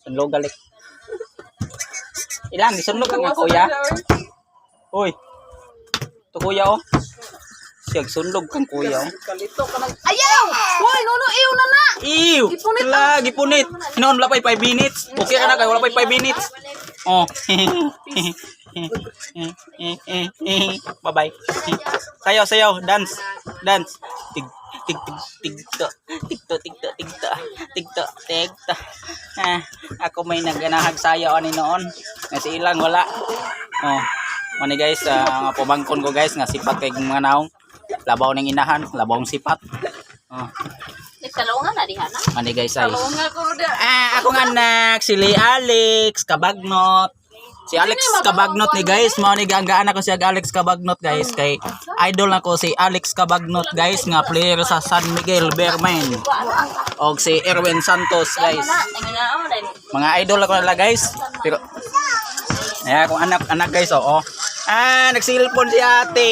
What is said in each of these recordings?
Sunlog galik. Ilang gisunlog ka nga kuya. Uy. To kuya oh. Siyag sunlog kang kuya oh. Ayaw! Hoy, nuno iyo na na. Iw. Wala gipunit. Hinon wala pa 5 minutes. Okay ka na kay wala pa 5 minutes. Oh. Bye-bye. Sayaw, dance. Tigto. Ako may naganahag sayaw ani noon. Kasi ilang wala. Oh. Mani guys, nga pumangkon ko guys nga sipat kay mga naong. Labaw ning inahan, labaw sipat. Oh. Nagtalungan na diha na. Mani guys ay. Ako nga anak si Alex Kabagnot. Si Alex Kabagnot ni guys, mao ni ganggaan ako si Alex Kabagnot guys kay idol nako si Alex Kabagnot guys nga player sa San Miguel Bermain. Og si Erwin Santos guys. Mga idol ako nila guys. Pero akong anak guys oh. Nagsilpon si ate.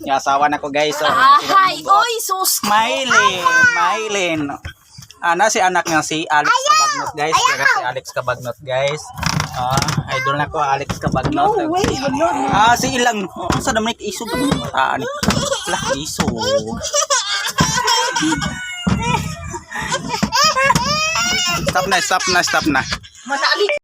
Asawa nako guys oh. Ay, oy sus. Maylin. Si anak nga si Alex Kabagnot guys. Pero si Alex Kabagnot guys. Idol na ko Alex Kabagnot. Si ilang. Sa dami isog ang mataan. Lah isog. Stop na. Manali.